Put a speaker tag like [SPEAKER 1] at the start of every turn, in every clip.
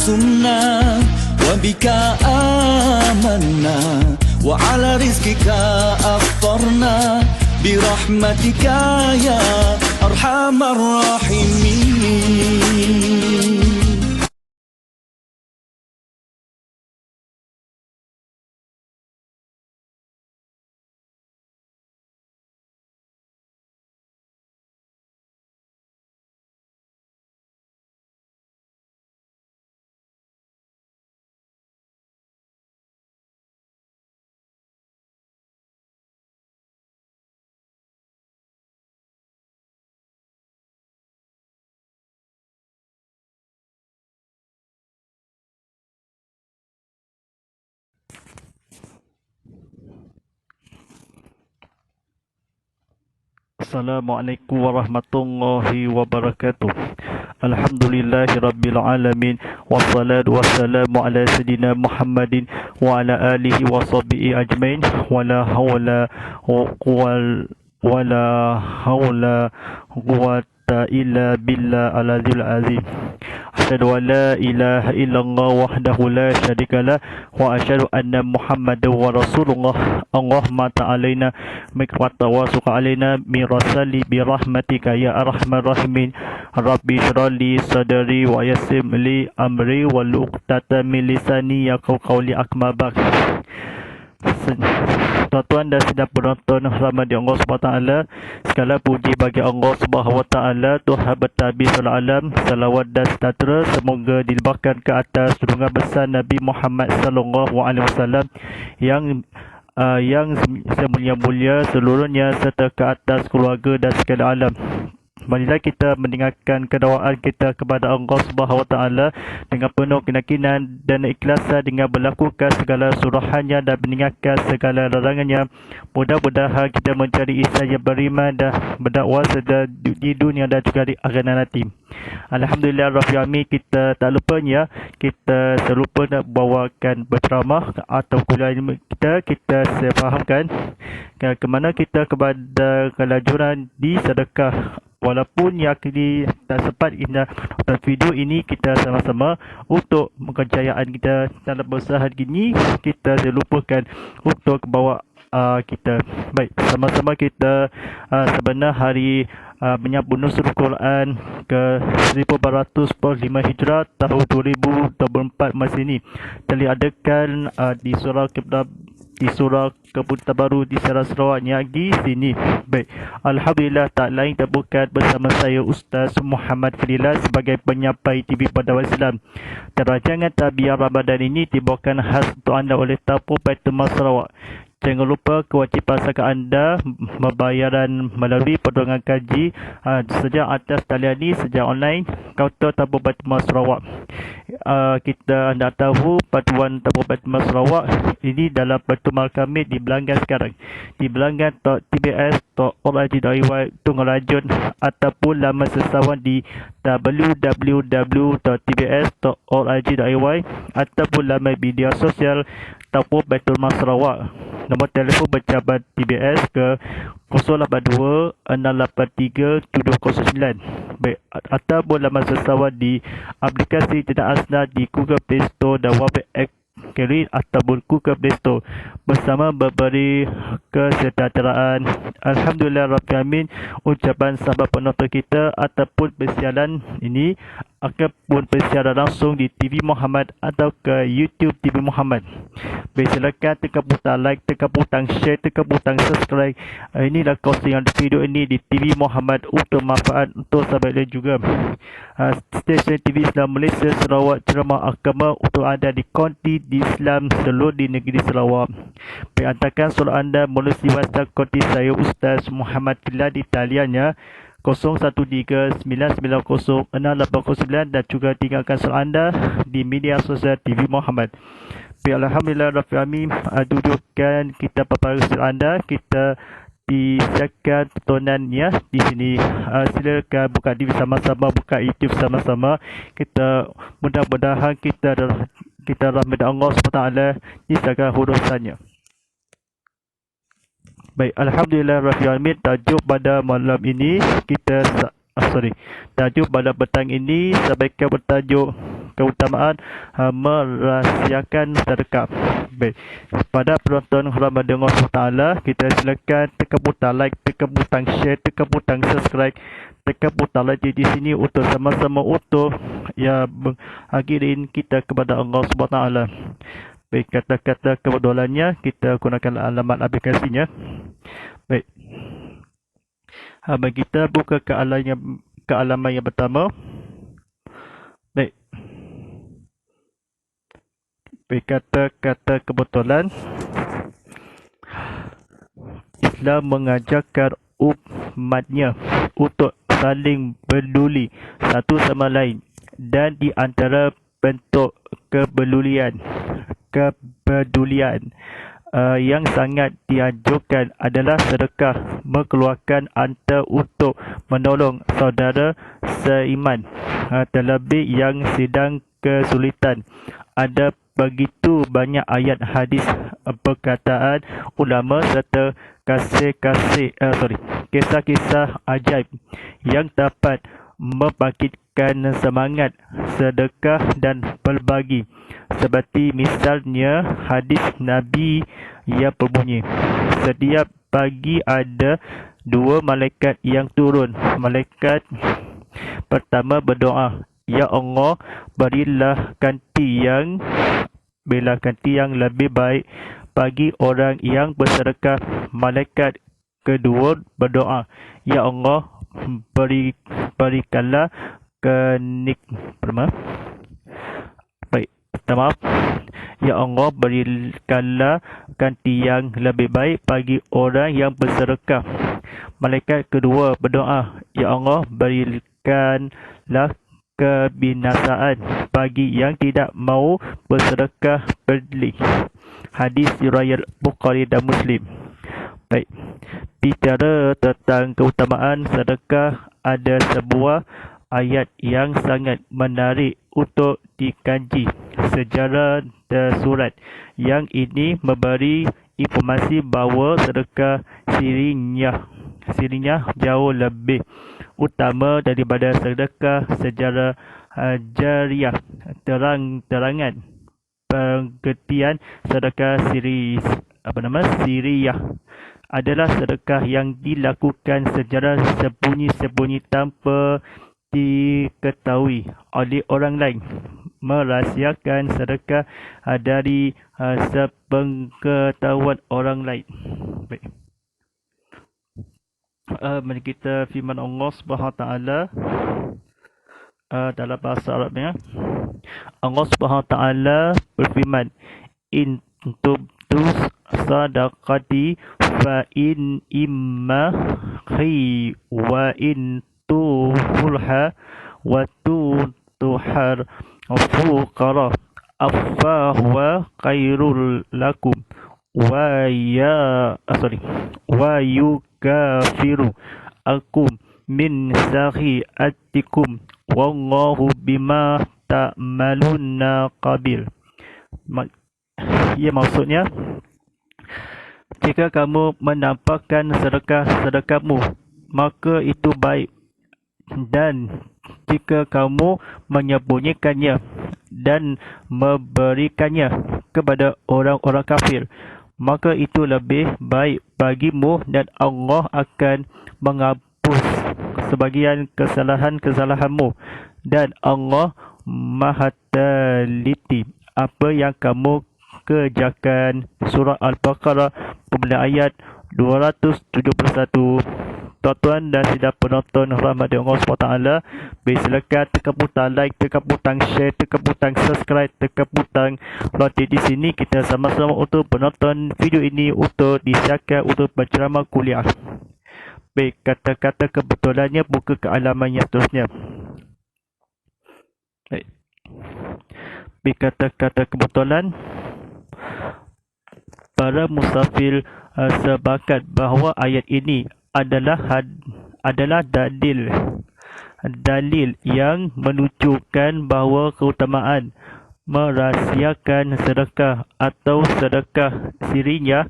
[SPEAKER 1] صمنا وبك آمنا وعلى رزقك أفطرنا برحمتك يا أرحم الراحمين.
[SPEAKER 2] Assalamualaikum warahmatullahi wabarakatuh. Alhamdulillahirabbil alamin wassalatu wassalamu ala sayidina Muhammadin wa ala alihi washabihi ajmain wala haula wala quwwata illa billah al-azizil azim. Asyhadu an la ilaha illallah wahdahu la syarikalah wa asyhadu anna Muhammadar wa rasulullah. Allahumma ta'alaina mikrata wa suqa alaina mirasali birahmatika ya arhamar rahimin. Rabbi syrali sadri wa yassir li amri wa luqtata min lisani yaqul qawli akmabak. Tuan-tuan dan sedang penonton rahmat di Allah SWT, segala puji bagi Allah SWT, Tuhan bertabis alam, salawat dan sejahtera semoga dilimpahkan ke atas junjungan besar Nabi Muhammad SAW yang semulia-mulia seluruhnya serta ke atas keluarga dan sekalian alam. Marilah kita mendengarkan kedoaan kita kepada Allah SWT dengan penuh keyakinan dan ikhlasan dengan melakukan segala suruhannya dan meninggalkan segala larangannya. Mudah-mudahan kita mencari insan yang beriman dan berdakwah di dunia dan juga di akhirat nanti. Alhamdulillah Rabbil Alamin, kita tak lupanya kita terlupa nak bawakan berceramah atau kuliah kita sefahamkan ke mana kita kepada kelajuran di sedekah. Walaupun yakni tak sempat kita dalam video ini, kita sama-sama untuk kejayaan kita dalam berusaha ini, kita terlupakan untuk bawa kita. Baik, sama-sama kita sebenar hari menyambut Nuzul Quran ke 1405 Hijrah tahun 2024 masa ini diadakan di surau Kebun Tabaru di Sarawak Nyagi sini. Baik, alhamdulillah tak lain tak bukan bersama saya Ustaz Muhammad Fadilah sebagai penyampai TV pada Islam. Rancangan Tabiat Ramadan ini dibawakan khas untuk anda oleh Tapu Baitul Mal Sarawak. Jangan lupa kewajipan zakat anda pembayaran melalui pedoman kaji sejak atas talian ini sejak online kaunter Tapu Baitul Mal Sarawak. Kita anda tahu paduan Tapu Baitul Mal Sarawak ini dalam pertemuan kami di belanggan sekarang di belanggan.tbs.org.my Tunggalajun ataupun laman sesawan di www.tbs.org.my ataupun laman media sosial Tapu Baitul Mal Sarawak. Nombor telefon bercabar TBS ke 082 683 709. Baik, ataupun laman sesawan di aplikasi Tidak Asnah di Google Play Store dan Wabek Carry ataupun Google Play Store bersama memberi kesejahteraan. Alhamdulillah Rabbil Alamin, ucapan sahabat penonton kita ataupun persiaran ini akan pun persiaran langsung di TV Muhammad atau ke YouTube TV Muhammad. Baik, silakan tekan butang like, tekan butang share, tekan butang subscribe. Inilah kostingan video ini di TV Muhammad untuk manfaat untuk sahabat lain juga. Stesen TV Islam Malaysia Sarawak, ceramah agama untuk anda di konti di Islam seluruh di negeri Sarawak. Baik, hantarkan soalan anda melalui WhatsApp konti saya Ustaz Muhammad Fadilah di taliannya 0139906809 dan juga tinggalkan soalan anda di media sosial TV Muhammad. Alhamdulillah Rabbil Alamin, dudukkan kita paparan soalan anda, kita disiapkan tontonannya di sini. Silakan buka TV sama-sama, buka YouTube sama-sama. Kita mudah-mudahan kita rahmat Allah SWT di segala urusannya. Baik, alhamdulillah Rabbil Alamin, tajuk pada malam ini tajuk pada petang ini sampaikan bertajuk keutamaan merahsiakan sedekah. Baik, pada penonton hormat dengan Allah, kita silakan tekan butang like, tekan butang share, tekan butang subscribe, tekan butang like di sini untuk sama-sama untuk mengakhirin kita kepada Allah Subhanahu Taala. Baik, kata-kata kebetulannya kita gunakan alamat aplikasinya. Baik, bagi kita buka ke alamat yang pertama. Baik, kata-kata kebetulan. Islam mengajarkan umatnya untuk saling peduli satu sama lain, dan di antara bentuk kepedulian yang sangat dianjurkan adalah sedekah, mengeluarkan harta untuk menolong saudara seiman, terlebih yang sedang kesulitan. Ada begitu banyak ayat hadis, perkataan ulama serta kisah-kisah ajaib yang dapat membangkitkan semangat sedekah dan berbagi. Seperti misalnya hadis Nabi yang berbunyi, setiap pagi ada dua malaikat yang turun. Malaikat pertama berdoa, Ya Allah, berilah ganti yang lebih baik bagi orang yang bersedekah. Malaikat kedua berdoa, Ya Allah, berikanlah Ya Allah, berikanlah ganti yang lebih baik bagi orang yang bersedekah. Malaikat kedua berdoa, Ya Allah, berikanlah kebinasaan bagi yang tidak mau bersedekah berdiri. Hadis riwayat Bukhari dan Muslim. Baik, bicara tentang keutamaan sedekah, ada sebuah ayat yang sangat menarik untuk dikaji secara tersurat. Yang ini memberi informasi bahawa sedekah sirinya jauh lebih utama daripada sedekah secara jariah. Terang-terangan pengertian sedekah siriyah adalah sedekah yang dilakukan secara sembunyi-sembunyi tanpa diketahui oleh orang lain. Merahsiakan sedekah dari sepengetahuan orang lain. Baik. Mari kita firman Allah Subhanahu Taala dalam bahasa Arabnya. Allah Subhanahu Taala berfirman, In tubtus sadaqati fa in imma khi wa in tuhulha wa tuhar fuqara afahwa khairul lakum wa yukafiru akum min sahiatikum wallahu bima ta'maluna qabil. Maksudnya, jika kamu menampakkan sedekahmu, maka itu baik, dan jika kamu menyembunyikannya dan memberikannya kepada orang-orang kafir, maka itu lebih baik bagimu, dan Allah akan menghapus sebagian kesalahan-kesalahanmu, dan Allah Maha teliti apa yang kamu kerjakan. Surah Al-Baqarah kemudian ayat 271. Tuan-tuan dan sidang penonton rahmat Allah SWT, silakan tekan butang like, tekan butang share, tekan butang subscribe, tekan butang lonceng. Di sini kita sama-sama untuk penonton video ini untuk disiapkan untuk berceramah kuliah. Baik, kata-kata kebetulannya buka ke halaman yang seterusnya. Baik, kata-kata kebetulan. Para musafir sepakat bahawa ayat ini adalah dalil yang menunjukkan bahawa keutamaan merahsiakan sedekah atau sedekah siriyah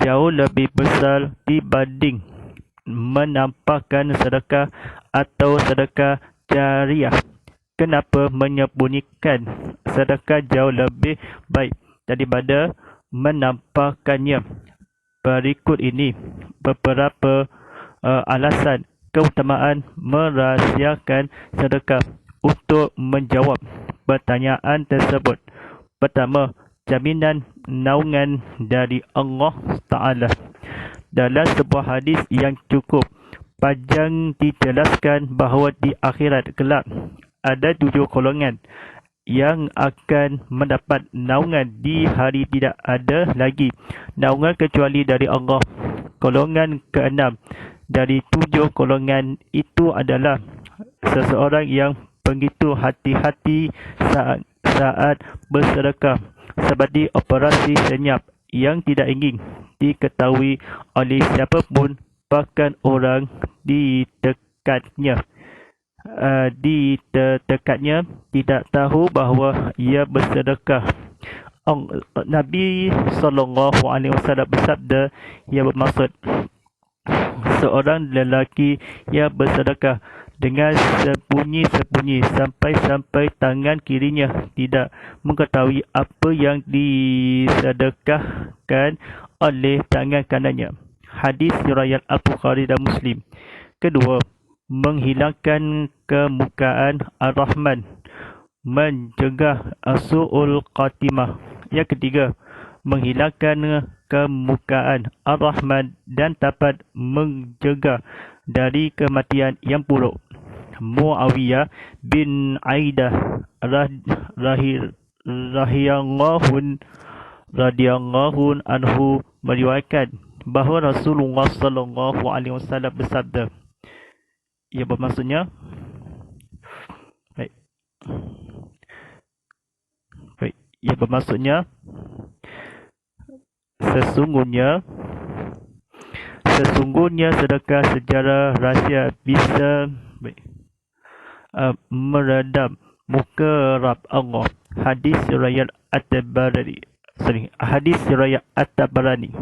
[SPEAKER 2] jauh lebih besar dibanding menampakkan sedekah atau sedekah jariah. Kenapa menyembunyikan sedekah jauh lebih baik daripada menampakkannya? Berikut ini beberapa alasan keutamaan merahsiakan sedekah. Untuk menjawab pertanyaan tersebut, pertama, jaminan naungan dari Allah Ta'ala. Dalam sebuah hadis yang cukup panjang dijelaskan bahawa di akhirat kelak ada 7 golongan yang akan mendapat naungan di hari tidak ada lagi naungan kecuali dari Allah. Golongan ke-6 dari 7 golongan itu adalah seseorang yang begitu hati-hati saat bersedekah, seperti operasi senyap yang tidak ingin diketahui oleh siapapun, bahkan orang di dekatnya tidak tahu bahawa ia bersedekah. Nabi SAW bersabda yang bermaksud, seorang lelaki yang bersedekah dengan sembunyi-sembunyi sampai-sampai tangan kirinya tidak mengetahui apa yang disedekahkan oleh tangan kanannya. Hadis riwayat Al-Bukhari dan Muslim. Kedua, menghilangkan kemukaan Ar-Rahman, mencegah su'ul khatimah. Yang ketiga, menghilangkan kemukaan Ar-Rahman dan dapat mencegah dari kematian yang buruk. Muawiyah bin Aidah radhiyallahu anhu meriwayatkan bahawa Rasulullah SAW bersabda, ia bermaksudnya ia bermaksudnya sesungguhnya sedekah secara rahsia bisa meredam mukarab Allah. Hadis riwayat At-Tabarani.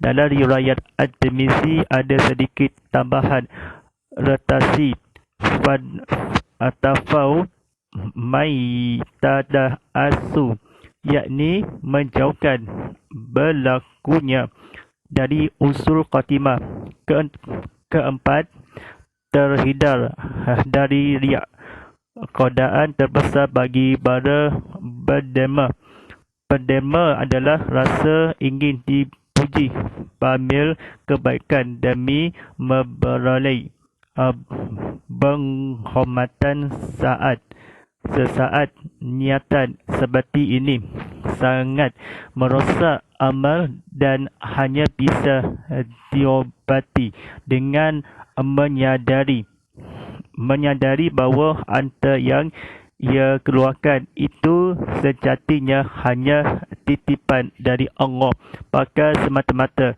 [SPEAKER 2] Dalam riwayat At-Tirmizi ada sedikit tambahan retasi atafau maitadah asu, yakni menjauhkan berlakunya dari usul khatimah. Keempat, terhindar dari riak, godaan terbesar bagi para penderma. Penderma adalah rasa ingin dipuji, pamer kebaikan demi memperoleh penghormatan sesaat. Niatan seperti ini sangat merosak amal dan hanya bisa diobati dengan menyadari bahawa harta yang ia keluarkan itu sejatinya hanya titipan dari Allah, maka semata-mata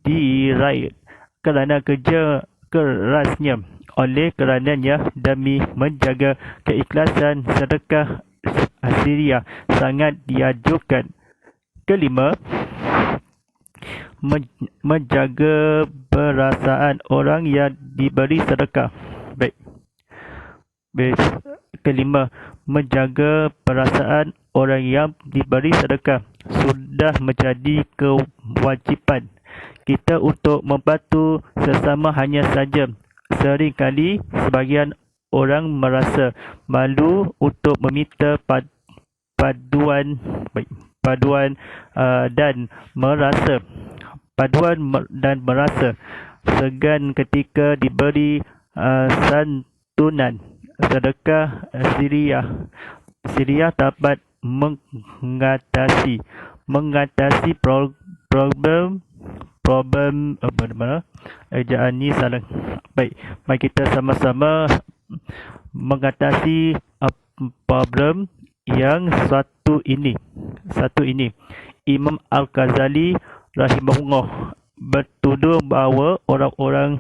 [SPEAKER 2] diraih kerana kerja kerasnya. Oleh kerananya, demi menjaga keikhlasan sedekah Syariah sangat dianjurkan. Kelima, menjaga perasaan orang yang diberi sedekah. Kelima, menjaga perasaan orang yang diberi sedekah sudah menjadi kewajipan kita untuk membantu sesama. Hanya saja seringkali sebagian orang merasa malu untuk meminta paduan dan merasa segan ketika diberi santunan. Sedekah Syariah dapat mengatasi problem ejaan ni salah. Baik, mari kita sama-sama mengatasi problem yang satu ini. Imam Al-Ghazali rahimahullah bertuduh bahawa orang-orang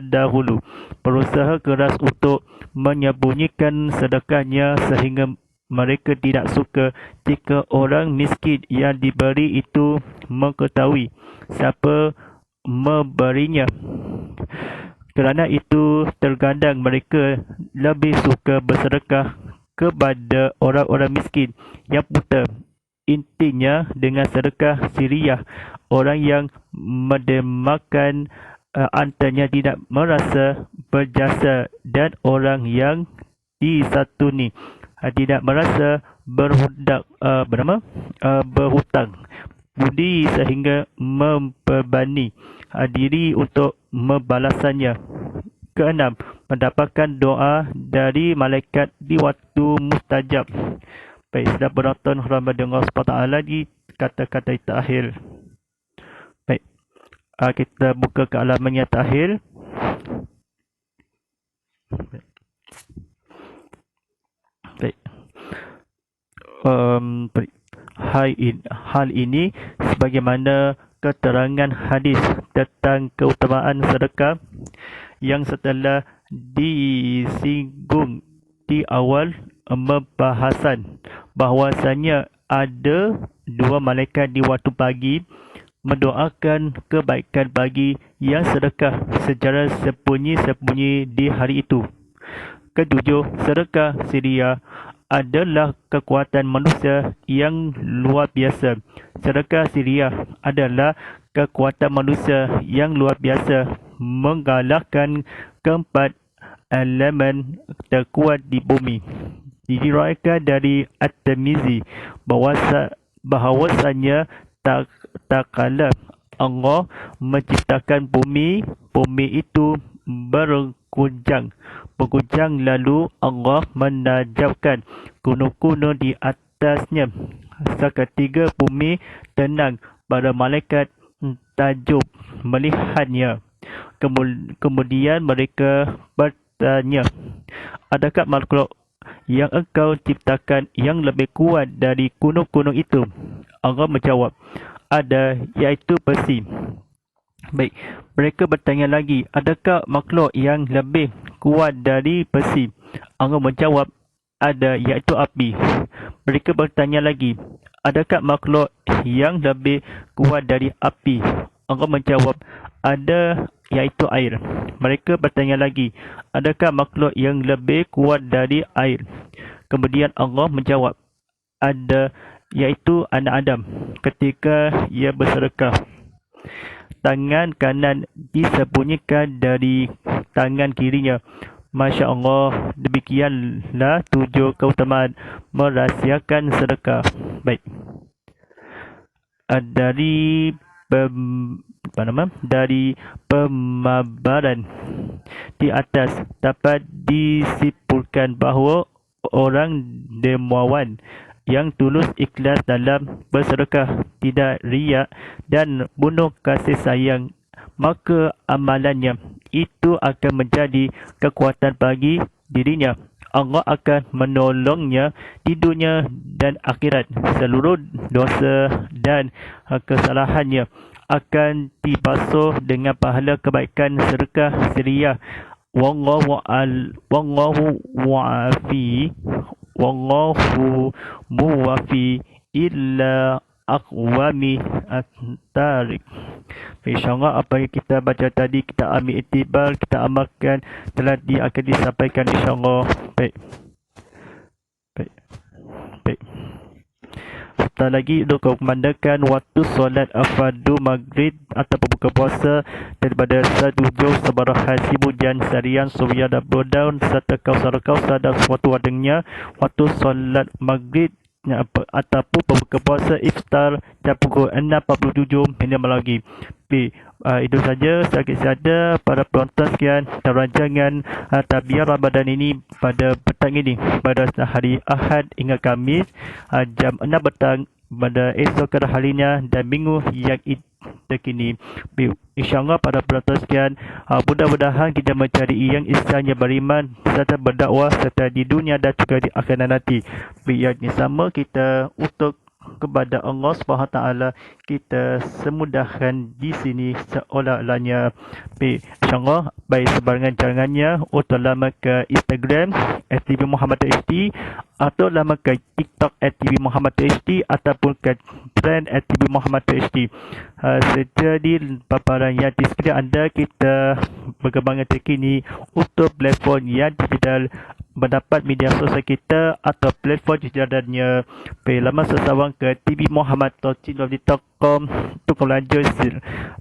[SPEAKER 2] dahulu berusaha keras untuk menyembunyikan sedekahnya sehingga mereka tidak suka jika orang miskin yang diberi itu mengetahui siapa memberinya. Kerana itu terkadang mereka lebih suka bersedekah kepada orang-orang miskin yang buta. Intinya dengan sedekah siriyah, orang yang mendermakan antanya tidak merasa berjasa dan orang yang disatuni tidak merasa berhutang budi sehingga membebani diri untuk membalasannya. Keenam, mendapatkan doa dari malaikat di waktu mustajab. Baik, sudah penonton hormat dengan Allah SWT di kata-kata takhir. Baik, kita buka ke halaman yang takhir. Baik. Hal ini sebagaimana keterangan hadis tentang keutamaan sedekah yang setelah disinggung di awal pembahasan, bahwasanya ada dua malaikat di waktu pagi mendoakan kebaikan bagi yang sedekah secara sembunyi-sembunyi di hari itu. Ketujuh, sedekah siriyah adalah kekuatan manusia yang luar biasa. Sedekah siriyah adalah kekuatan manusia yang luar biasa, mengalahkan keempat elemen terkuat di bumi. Diriwayatkan dari At-Tirmizi bahawasanya tak kala Allah menciptakan bumi itu berguncang lalu Allah menajamkan gunung-gunung di atasnya. Seketika bumi tenang, para malaikat takjub melihatnya. Kemudian mereka bertanya, adakah makhluk yang engkau ciptakan yang lebih kuat dari gunung-gunung itu? Allah menjawab, ada, iaitu besi. Baik, mereka bertanya lagi, adakah makhluk yang lebih kuat dari besi? Allah menjawab, ada, iaitu api. Mereka bertanya lagi, adakah makhluk yang lebih kuat dari api? Allah menjawab, ada, iaitu air. Mereka bertanya lagi, adakah makhluk yang lebih kuat dari air? Kemudian Allah menjawab, ada, iaitu anak Adam ketika ia bersedekah. Tangan kanan disembunyikan dari tangan kirinya. Masya Allah, demikianlah 7 keutamaan merahsiakan sedekah. Baik. Dari pemaparan di atas dapat disimpulkan bahawa orang dermawan yang tulus ikhlas dalam bersedekah, tidak riak dan penuh kasih sayang, maka amalannya itu akan menjadi kekuatan bagi dirinya. Allah akan menolongnya di dunia dan akhirat. Seluruh dosa dan kesalahannya akan dibasuh dengan pahala kebaikan sedekah siriyah. Wallahu muwafi illa aqwami at-tariq. InsyaAllah apa yang kita baca tadi kita ambil iktibar, kita amalkan, telah akan disampaikan insyaAllah. Baik. Setelah lagi untuk kumandangkan waktu solat fardu maghrib atau berbuka puasa daripada 1 juz sebarah hasil hujan sarian surya dan berdaun serta kausar dan suatu wadengnya waktu solat maghrib ataupun berbuka puasa iftar jam pukul 6.47 minum lagi. Itu saja, sakit saja para penonton sekian rancangan Tabiat Ramadan ini pada petang ini, pada hari Ahad hingga Khamis jam 6 petang pada esok harinya dan minggu yang terkini. InsyaAllah pada penonton sekian, mudah-mudahan kita mencari yang istilahnya beriman serta berdakwah serta di dunia dan juga di akhirat nanti. Yang sama kita untuk kepada Allah SWT, kita semudahkan di sini seolah-olahnya. Baik, insyaAllah, baik sebarangan jaringannya untuk lama ke Instagram @tvmuhammad.hd atau lama ke TikTok @tvmuhammad.hd ataupun ke trend @tvmuhammad.hd. Sejadi paparan yang di sekitar anda, kita berkembangan terkini untuk platform yang digital mendapat media sosial kita atau platform digitalnya. Baik, laman sesawang ke tvmuhammad.com untuk lanjut.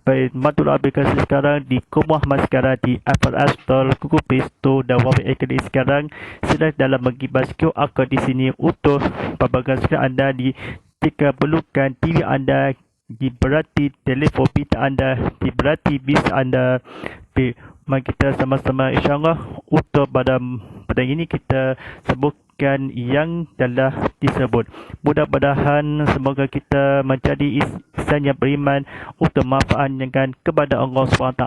[SPEAKER 2] Baik, matul aplikasi sekarang di Muhammad sekarang di Apple App Store, Google Play Store dan Huawei Academy sekarang. Sedang dalam menggibas QR code di sini untuk paparan sekarang anda di jika perlukan TV anda diberati telefon pintar anda diberati bis anda. Baik, mari kita sama-sama insyaAllah untuk pada ini kita sebutkan yang telah disebut. Mudah-mudahan semoga kita menjadi insan yang beriman untuk manfaatkan kepada Allah SWT.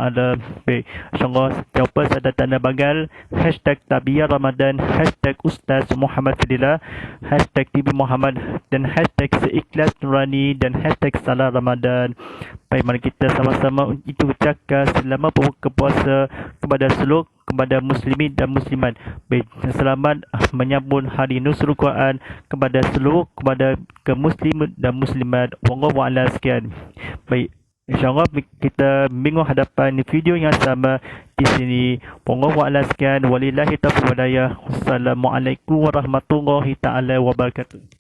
[SPEAKER 2] Baik, insyaAllah jawab saya tanda bagal #Tabiyah Ramadan, #Ustaz Muhammad Fadilah, #TV Muhammad dan #Seikhlas Nurani dan #Salah Ramadan. Baik, mari kita sama-sama itu ucapkan selamat berbuka puasa kepada muslimin dan muslimat. Baik, selamat menyambut hari Nuzul Quran kepada muslim dan muslimat. Wallahu a'lam. Sekian. Baik, insyaAllah kita minggu hadapan video yang sama di sini. Wallahu a'lam. Sekian. Walillahi taufiq wal hidayah. Wassalamualaikum warahmatullahi taala wabarakatuh.